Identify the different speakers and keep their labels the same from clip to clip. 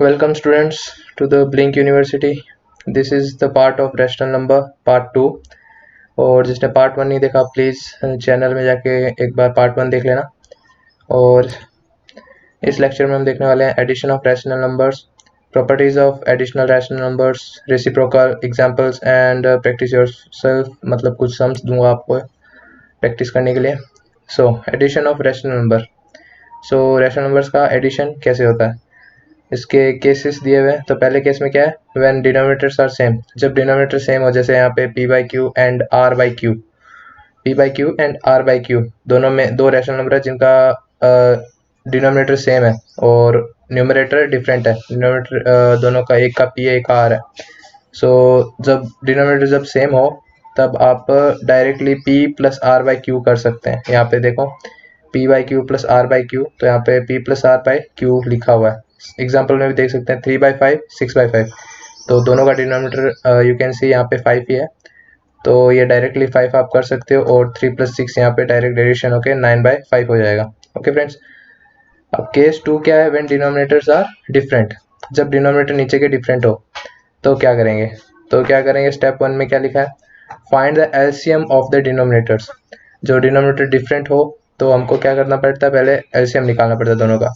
Speaker 1: Welcome students to the Blink University. This is the part of rational number part 2 और जिसने part 1 नहीं देखा please channel में जाके एक बार पार्ट 1 देख लेना। और इस लेक्चर में हम देखने वाले हैं addition of rational numbers, properties of additional rational numbers, reciprocal examples and practice yourself. मतलब कुछ सम्स दूंगा आपको प्रैक्टिस करने के लिए। So addition of rational number. So rational numbers का एडिशन कैसे होता है, इसके केसेस दिए हुए हैं। तो पहले केस में क्या है, व्हेन डिनोमिनेटर्स आर सेम, जब डिनोमिनेटर सेम हो, जैसे यहाँ पे p by Q and r by Q, p by Q and r by Q, दोनों में दो रैशनल नंबर है जिनका डिनोमिनेटर सेम है और न्यूमरेटर डिफरेंट है। डिनोमिनेटर दोनों का, एक का p है एक का r है। सो जब डिनोमिनेटर जब सेम हो तब आप directly p plus r by Q कर सकते हैं। यहाँ पे देखो p by q plus r by Q, तो यहाँ पे p plus r by Q लिखा हुआ है। एग्जाम्पल में भी देख सकते हैं 3/5 6/5, तो दोनों का डिनोमिनेटर यू कैन सी यहाँ पे 5 ही है, तो ये डायरेक्टली 5 आप कर सकते हो और 3 + 6 यहाँ पे डायरेक्ट एडिशन होके 9/5 हो जाएगा। ओके फ्रेंड्स, अब केस 2 क्या है, व्हेन डिनोमिनेटर्स आर डिफरेंट, जब डिनोमिनेटर नीचे के डिफरेंट हो तो क्या करेंगे। स्टेप 1 में क्या लिखा है, find the LCM of the denominators. जो डिनोमिनेटर डिफरेंट हो तो हमको क्या करना पड़ता है, पहले एलसीएम निकालना पड़ता है दोनों का।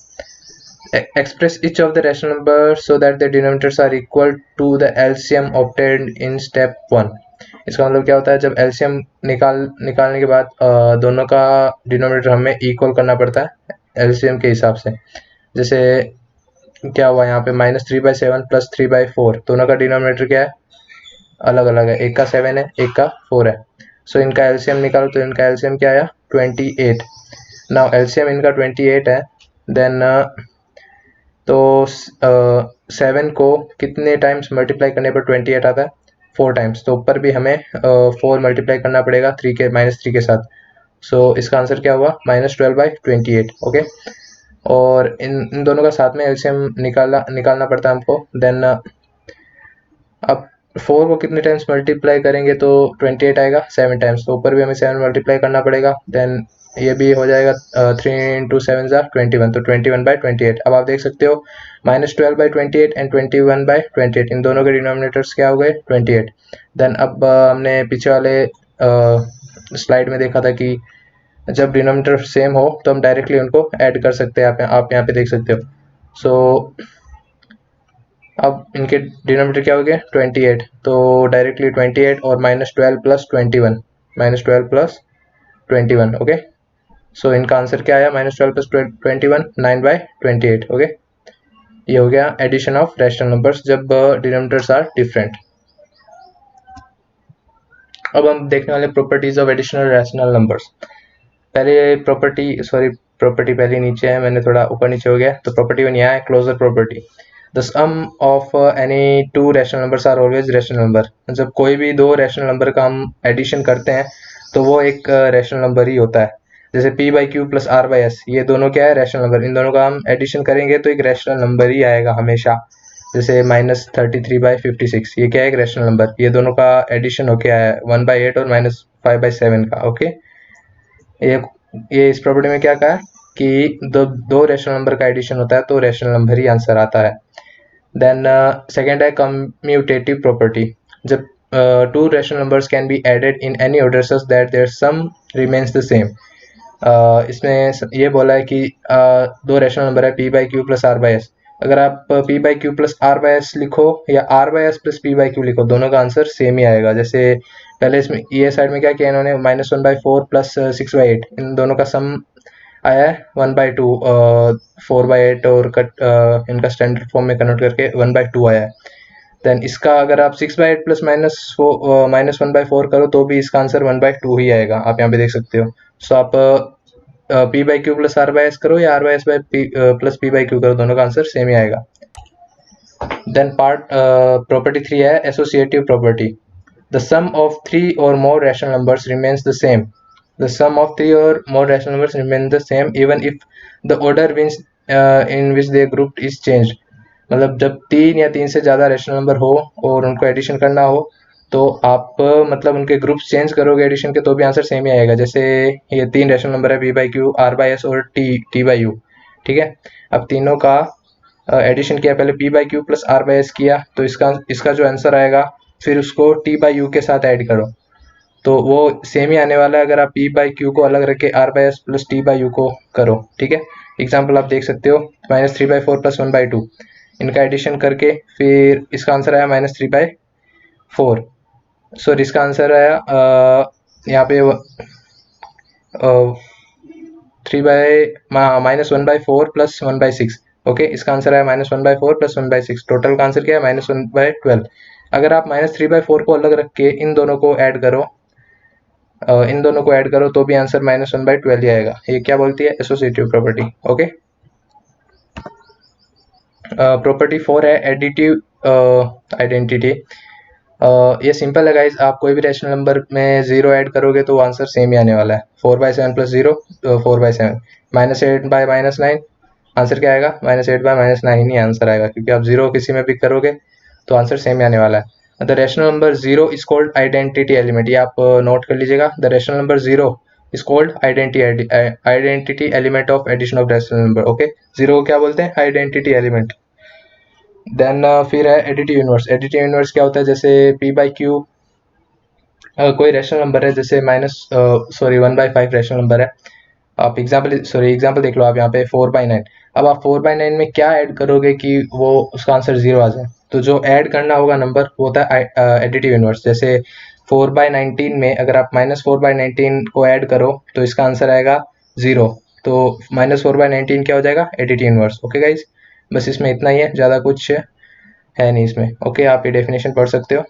Speaker 1: Express each of the rational numbers so that the denominators are equal to the LCM obtained in step 1। इसका मतलब क्या होता है, जब LCM निकालने के बाद दोनों का डिनोमिनेटर हमें इक्वल करना पड़ता है LCM के हिसाब से। जैसे क्या हुआ यहाँ पे -3/7 + 3/4, दोनों का डिनोमिनेटर क्या है, अलग अलग है, एक का 7 है एक का 4 है। सो इनका LCM निकालो तो इनका LCM क्या आया, 28। नाउ LCM इनका 28 है, देन तो 7 को कितने टाइम्स मल्टीप्लाई करने पर 28 आता है, 4 टाइम्स। तो ऊपर भी हमें 4 मल्टीप्लाई करना पड़ेगा -3 के साथ। सो इसका आंसर क्या हुआ, -12/28। ओके, और इन दोनों का साथ में एलसीएम निकालना पड़ता है हमको। देन अब 4 को कितने टाइम्स मल्टीप्लाई करेंगे तो 28 आएगा 7 टाइम्स, तो ऊपर भी हमें 7 मल्टीप्लाई करना पड़ेगा। देन ये भी हो जाएगा 3 × 7 = 21, तो 21/28। अब आप देख सकते हो -12/28 एंड 21/28, इन दोनों के डिनोमिनेटर्स क्या हो गए, 28। देन अब हमने पीछे वाले स्लाइड में देखा था कि जब डिनोमिनेटर सेम हो तो हम डायरेक्टली उनको ऐड कर सकते हैं। आप यहाँ पे देख सकते हो। सो अब इनके डिनोमिनेटर क्या हो गए, 28, तो डायरेक्टली 28 और -12 + 21, -12 + 21। ओके, सो इनका आंसर क्या आया, -12 + 21, 9/28। ओके, ये हो गया एडिशन ऑफ रैशनल नंबर्स जब डिनोमिनेटर्स आर डिफरेंट। अब हम देखने वाले properties of additional rational numbers. पहले प्रॉपर्टी पहले नीचे है, मैंने थोड़ा ऊपर नीचे हो गया, तो प्रॉपर्टी 1 यहाँ है, closure property. The sum of any two rational numbers are always rational number. जब कोई भी दो रैशनल नंबर का हम एडिशन करते हैं तो वो एक रैशनल नंबर ही होता है। जैसे p by q plus r by S, ये दोनों क्या है, रैशनल नंबर। इन दोनों का हम एडिशन करेंगे तो एक रैशनल नंबर ही आएगा हमेशा। जैसे -33/56, ये क्या है, एक रैशनल नंबर। ये दोनों का एडिशन हो क्या है, 1/8 और -5/7 का। ओके, ये इस प्रॉपर्टी में क्या कहा कि दो रैशनल नंबर का एडिशन होता है तो रैशनल नंबर ही आंसर आता है। देन सेकेंड है कम्यूटेटिव प्रॉपर्टी। जब two rational numbers can be added in any order such that their sum remains the same. इसमें ये बोला है कि दो रैशनल नंबर है p by q plus r by s. अगर आप p by q plus r by s लिखो या r by s plus p by q लिखो, दोनों का आंसर सेम ही आएगा। जैसे पहले इसमें ये साइड में क्या किया इन्होंने, -1/4 प्लस 6/8, इन दोनों का सम आया है 1/2, 4/8 और इनका स्टैंडर्ड फॉर्म में कन्वर्ट करके 1/2 आया है। देन इसका अगर आप 6/8 प्लस -1/4 करो तो भी इसका आंसर 1/2 ही आएगा, आप यहाँ पे देख सकते हो। सो आप p by q plus r by S करो या r by s plus p by Q करो, दोनों का आंसर सेम ही आएगा। देन प्रॉपर्टी 3 है associative property. The sum of 3 or more rational numbers remains the same. The sum of 3 or more rational numbers remain the same even if the order in which they grouped is changed. मतलब जब 3 या 3 से ज़्यादा rational number हो और उनको addition करना हो तो आप मतलब उनके ग्रुप्स चेंज करोगे एडिशन के तो भी आंसर सेम ही आएगा। जैसे ये 3 रैशनल नंबर है p by Q, r by S और t बाई u, ठीक है। अब तीनों का एडिशन किया, पहले p by q plus r by S किया, तो इसका जो आंसर आएगा फिर उसको t बाई यू के साथ ऐड करो, तो वो सेम ही आने वाला है अगर आप p बाई क्यू को अलग रख के r by s plus t by you को करो। ठीक है, एग्जाम्पल आप देख सकते हो, minus three by four plus one by two, इनका एडिशन करके फिर इसका आंसर आया minus three by four, sorry इसका आंसर आया यहाँ पे three by minus one by four plus one by six. Okay, इसका आंसर आया minus one by four plus one by six, total का आंसर क्या है माइनस वन बाई ट्वेल्व। अगर आप माइनस थ्री बाई फोर को अलग रख के इन दोनों को ऐड करो, तो भी answer minus one by twelve ही आएगा। ये क्या बोलती है, associative property. Okay, property four है एडिटिव आइडेंटिटी। ये सिंपल है गाइज, आप कोई भी रैशनल नंबर में जीरो ऐड करोगे तो आंसर सेम ही आने वाला है। Four by seven plus zero, four by seven, minus eight by minus nine, answer क्या आएगा minus eight by minus nine ही आंसर आएगा, क्योंकि आप जीरो किसी में पिक करोगे तो आंसर सेम ही आने वाला है। The rational number zero is called identity element, ये आप नोट कर लीजिएगा। The rational number zero is called identity element of addition of rational number. Okay, zero को क्या बोलते हैं, आइडेंटिटी एलिमेंट। देन फिर है एडिटिव इनवर्स। एडिटिव इनवर्स क्या होता है, जैसे p बाई क्यू कोई रैशनल नंबर है, जैसे one by five rational number है, आप एग्जाम्पल देख लो, आप यहाँ पे फोर बाई नाइन। अब आप फोर बाई नाइन में क्या ऐड करोगे कि वो उसका आंसर जीरो आ जाए, तो जो ऐड करना होगा नंबर वो होता है एडिटिव इनवर्स। जैसे फोर बाई नाइनटीन में अगर आप माइनस फोर बाई नाइनटीन को ऐड करो तो इसका आंसर आएगा जीरो, तो माइनस फोर बाई नाइनटीन क्या हो जाएगा, एडिटिव इनवर्स। ओके गाइज, बस इसमें इतना ही है, ज़्यादा कुछ है नहीं इसमें। ओके, आप ये डेफिनेशन पढ़ सकते हो।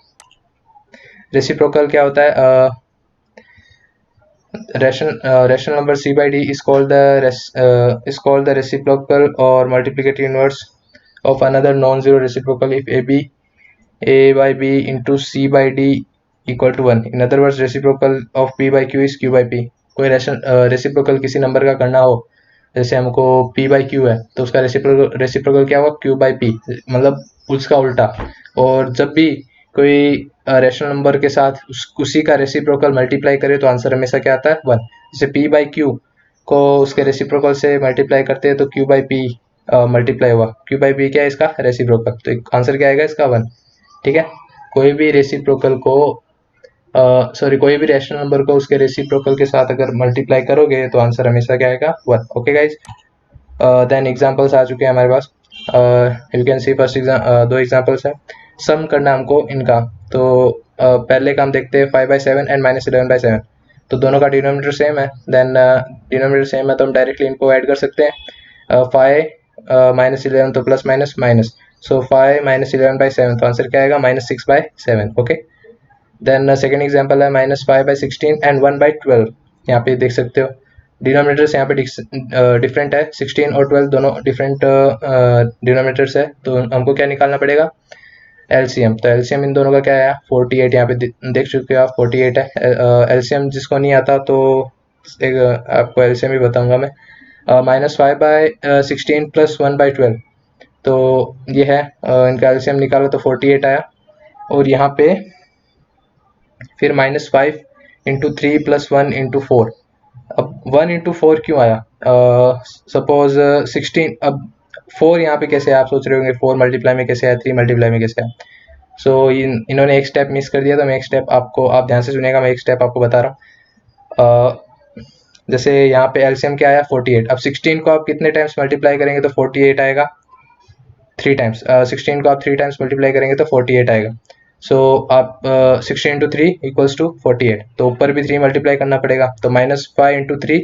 Speaker 1: रेसिप्रोकल क्या होता है, rational number c by d is called the reciprocal or multiplicative inverse of another non-zero reciprocal if a by b into c by d equal to 1. In other words, reciprocal of p by q is q by p. कोई reciprocal किसी number का करना हो, जैसे हमको p by q है तो उसका रेसिप्रोकल क्या होगा, q by p, मतलब उसका उल्टा। और जब भी कोई रैशनल नंबर के साथ उसी का रेसिप्रोकल मल्टीप्लाई करे तो आंसर हमेशा क्या आता है, वन। जैसे p बाई क्यू को उसके रेसिप्रोकल से मल्टीप्लाई करते हैं तो q बाई पी मल्टीप्लाई हुआ, q बाई पी क्या है इसका रेसिप्रोकल, तो आंसर क्या आएगा इसका, वन। ठीक है, कोई भी रेसिप्रोकल को कोई भी रैशनल नंबर को उसके रेसिप्रोकल के साथ अगर मल्टीप्लाई करोगे तो आंसर हमेशा क्या आएगा, one. Okay guys, then examples आ चुके हैं हमारे पास। यू कैन सी फर्स्ट दो एग्जांपल्स है, सम करना हमको इनका। तो पहले का हम देखते हैं five by seven and minus eleven by seven, तो दोनों का डिनोमिनेटर सेम है, देन डिनोमिनेटर सेम है तो हम डायरेक्टली इनको ऐड कर सकते हैं। फाइव माइनस इलेवन तो plus minus minus, so five minus eleven by seven, तो आंसर क्या आएगा minus six by seven. Okay, then second example है minus five by sixteen and one by twelve. यहाँ पे देख सकते हो डिनोमिनेटर्स यहाँ पे डिफरेंट है, 16 और 12 दोनों डिफरेंट डिनोमिनेटर्स है, तो हमको क्या निकालना पड़ेगा, एलसीएम। तो एलसीएम इन दोनों का क्या है, 48, यहाँ पे देख चुके हो आप 48 है। एलसीएम जिसको नहीं आता तो आपको एलसीएम भी बताऊंगा मैं। Minus five by sixteen plus one by twelve, तो ये है इनका एलसीएम निकालो तो 48 आया। और यहाँ पे फिर minus five into three plus one into four, अब वन इंटू फोर क्यों आया, सपोज 16, अब फोर यहाँ पे कैसे आप सोच रहे होंगे, फोर मल्टीप्लाई में कैसे आया, थ्री मल्टीप्लाई में कैसे आया। सो इन्होंने एक स्टेप मिस कर दिया, तो मैं एक स्टेप आपको, आप ध्यान से सुनेगा, मैं एक स्टेप आपको बता रहा हूँ। जैसे यहाँ पे एलसीएम क्या आया 48, अब 16 को आप कितने टाइम्स मल्टीप्लाई करेंगे तो 48 आएगा, थ्री टाइम्स। 16 को आप थ्री टाइम्स मल्टीप्लाई करेंगे तो 48 आएगा। सो आप 16 इंटू थ्री इक्वल्स टू 48, तो ऊपर भी थ्री मल्टीप्लाई करना पड़ेगा, तो minus five into three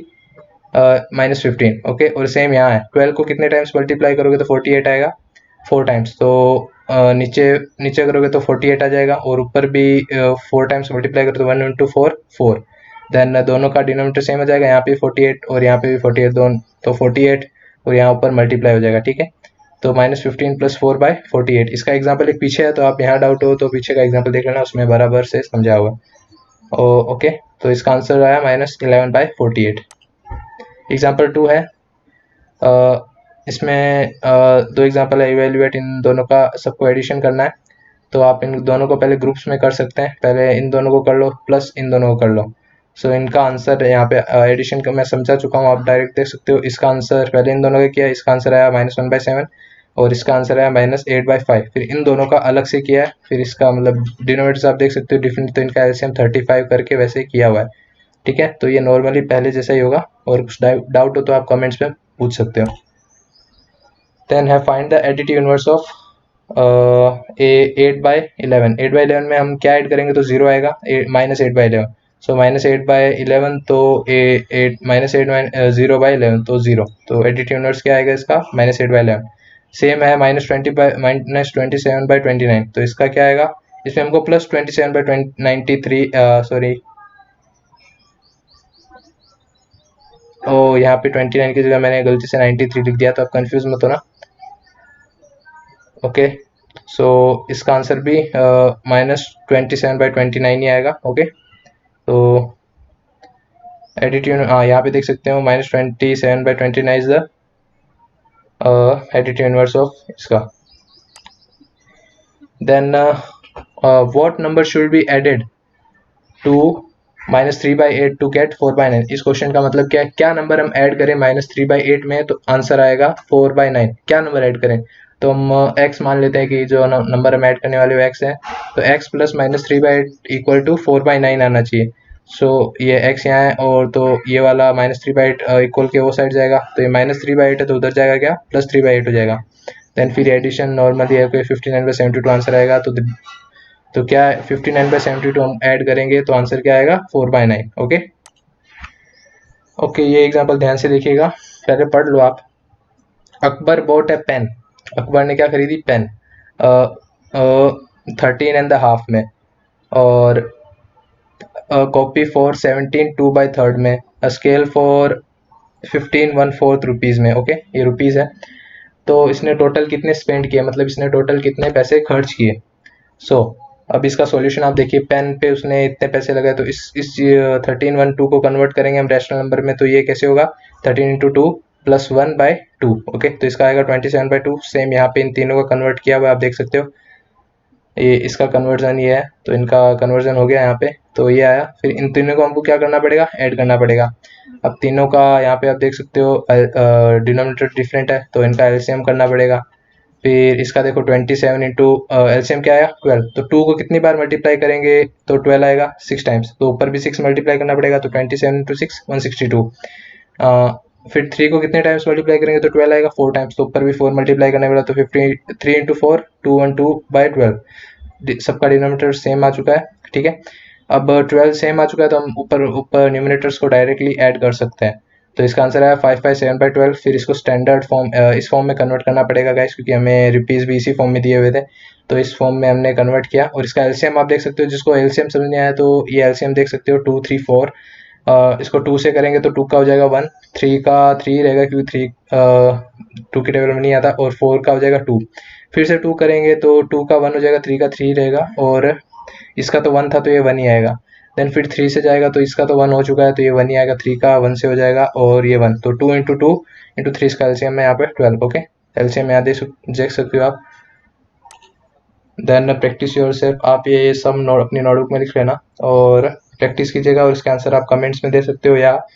Speaker 1: minus 15। Okay, और सेम यहाँ है 12 को कितने टाइम्स मल्टीप्लाई करोगे तो 48 आएगा, फोर टाइम्स, तो नीचे करोगे तो 48 आ जाएगा, और ऊपर भी फोर टाइम्स मल्टीप्लाई करो तो one into four four, then दोनों का डिनोमिनेटर सेम हो जाएगा, यहाँ पे 48 और यहाँ पे भी 48, दोनों तो 48 और यहाँ ऊपर मल्टीप्लाई हो जाएगा। ठीक है, तो माइनस 15 प्लस 4 बाई 48। इसका एग्जाम्पल एक पीछे है, तो आप यहाँ डाउट हो तो पीछे का एग्जाम्पल देख लेना, उसमें बराबर से समझा हुआ। ओके, तो इसका आंसर आया माइनस 11 बाई 48। एग्जाम्पल 2 है, इसमें दो एग्जाम्पल है, इवेल्युएट, इन दोनों का सबको एडिशन करना है, तो आप इन दोनों को पहले ग्रुप्स में कर सकते हैं, पहले इन दोनों को कर लो प्लस इन दोनों को कर लो। सो इनका आंसर यहाँ पे एडिशन का मैं समझा चुका हूँ, आप डायरेक्ट देख सकते हो। इसका आंसर पहले इन दोनों का किया, इसका आंसर आया माइनस वन बाई सेवन, और इसका आंसर है -8/5। फिर इन दोनों का अलग से किया है, फिर इसका मतलब डिनोमिनेटर्स आप देख सकते हो डिफरेंट, तो इनका एलसीएम 35 करके वैसे किया हुआ है। ठीक है, तो ये नॉर्मली पहले जैसा ही होगा, और कुछ डाउट हो तो आप कमेंट्स में पूछ सकते हो। देन है find the additive inverse of a 8/11। 8/11 में हम क्या ऐड करेंगे तो 0 आएगा, -8/11। सो -8/11 तो ए 8 -8 0/11 तो 0। तो एडिटिव इनवर्स क्या आएगा इसका, -8/11। सेम है -27/29, तो इसका क्या आएगा, इसमें हमको +27/93 सॉरी, ओ यहाँ पे 29 की जगह मैंने गलती से 93 लिख दिया, तो आप कंफ्यूज मत होना। ओके, सो इसका आंसर भी -27/29 ही आएगा। ओके, तो एडिटिव, हाँ यहाँ पे देख सकते हो -27/29 is the additive inverse of इसका। Then what number should be added to -3/8 to get 4/9। इस क्वेश्चन का मतलब क्या है, क्या नंबर हम ऐड करें -3/8 में तो आंसर आएगा 4/9। क्या नंबर ऐड करें, तो हम x मान लेते हैं कि जो नंबर हम ऐड करने वाले वो x है, तो x प्लस -3/8 इक्वल टू 4/9 आना चाहिए। सो ये x यहाँ है, और तो ये वाला -3/8 इक्वल के वो साइड जाएगा, तो ये -3/8 है तो उधर जाएगा क्या, +3/8 हो जाएगा। देन फिर एडिशन नॉर्मली है, 59/72 आंसर आएगा। तो क्या 59/72 हम ऐड करेंगे तो आंसर क्या आएगा, 4/9। ओके ओके, ये एग्जांपल ध्यान से देखिएगा, पहले पढ़ लो आप। Akbar bought a pen. Akbar ने क्या खरीदी, पेन, 13.5 में, और कॉपी फॉर 17 2/3 में, स्केल फॉर 15 1/4 रुपीज़ में। ओके, ये रुपीज़ है, तो इसने टोटल कितने स्पेंड किए, मतलब इसने टोटल कितने पैसे खर्च किए। सो अब इसका सॉल्यूशन आप देखिए, पेन पे उसने इतने पैसे लगाए, तो इस 13 को कन्वर्ट करेंगे हम रैशनल नंबर में, तो ये कैसे होगा, 13 × 2 + 1/2। ओके, तो इसका आएगा 27/2। सेम यहाँ पे इन तीनों का कन्वर्ट किया हुआ आप देख सकते हो, ये इसका कन्वर्जन ये है, तो इनका कन्वर्जन हो गया यहाँ पे, तो ये आया। फिर इन तीनों को हमको क्या करना पड़ेगा, ऐड करना पड़ेगा। अब तीनों का यहाँ पे आप देख सकते हो डिनोमिनेटर डिफरेंट है, तो इनका एलसीएम करना पड़ेगा। फिर इसका देखो 27 इंटू एलसीएम क्या आया, 12। तो 2 को कितनी बार मल्टीप्लाई करेंगे तो 12 आएगा, 6 टाइम्स, तो ऊपर भी 6 मल्टीप्लाई करना पड़ेगा, तो 27 × 6 162। फिर 3 को कितने टाइम्स मल्टीप्लाई करेंगे तो 12 आएगा, 4 टाइम्स, तो ऊपर भी 4 मल्टीप्लाई करना पड़ेगा, तो 3 × 4 212/12। सबका डिनोमिनेटर सेम आ चुका है। ठीक है, अब 12 सेम आ चुका है, तो हम ऊपर ऊपर न्यूमिनेटर्स को डायरेक्टली ऐड कर सकते हैं। तो इसका आंसर आया 5/7/12। फिर इसको स्टैंडर्ड फॉर्म, इस फॉर्म में कन्वर्ट करना पड़ेगा गाइस, क्योंकि हमें रुपीज़ भी इसी फॉर्म में दिए हुए थे, तो इस फॉर्म में हमने कन्वर्ट किया। और इसका एलसीएम आप देख सकते हो, जिसको एलसीएम समझ नहीं आया तो ये एलसीएम देख सकते हो, 2 3 4। इसको 2 से करेंगे तो 2 का हो जाएगा 1, 3 का 3 रहेगा क्योंकि 3 2 की टेबल में नहीं आता, और 4 का हो जाएगा 2। फिर से 2 करेंगे तो 2 का 1 हो जाएगा, 3 का 3 रहेगा, और इसका तो 1 था तो ये 1 ही आएगा। देन फिर 3 से जाएगा तो इसका तो 1 हो चुका है, तो ये 1 ही आएगा, 3 का 1 से हो जाएगा, और ये 1, तो 2 × 2 × 3 इसका एलसीएम है यहाँ पे 12। ओके, एलसीएम यहाँ देख सकते हो आप। देन प्रैक्टिस योरसेल्फ, आप ये सब नोट अपनी नोटबुक में लिख लेना और प्रैक्टिस कीजिएगा, और इसके आंसर आप कमेंट्स में दे सकते हो, या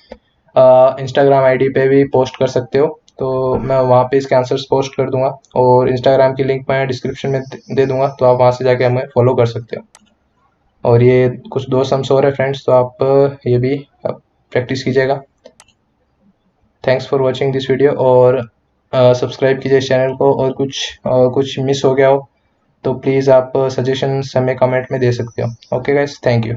Speaker 1: इंस्टाग्राम आईडी पे भी पोस्ट कर सकते हो, तो मैं वहाँ पे इसके आंसर्स पोस्ट कर दूंगा, और इंस्टाग्राम की लिंक मैं डिस्क्रिप्शन में दे दूंगा, तो आप वहाँ से जाके हमें फॉलो कर सकते हो। और ये कुछ दो सम्स और है फ्रेंड्स, तो आप ये भी प्रैक्टिस कीजिएगा। Thanks for watching this video, और सब्सक्राइब कीजिए इस चैनल को, और कुछ मिस हो गया हो तो प्लीज़ आप सजेशंस हमें कमेंट में दे सकते हो। Okay guys, thank you.